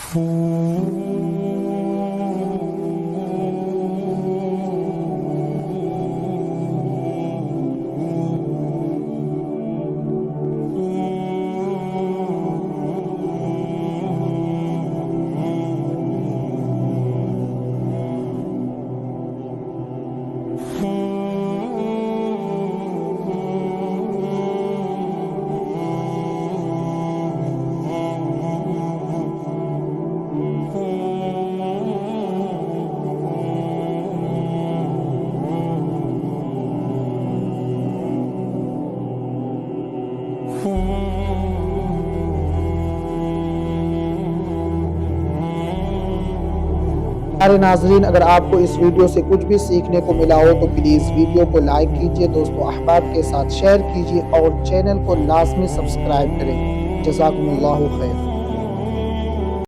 प्यारे नाजरीन, अगर आपको इस वीडियो से कुछ भी सीखने को मिला हो तो प्लीज़ वीडियो को लाइक कीजिए, दोस्तों अहबाब के साथ शेयर कीजिए और चैनल को लाजमी सब्सक्राइब करें। जज़ाकुमुल्लाहु खैर।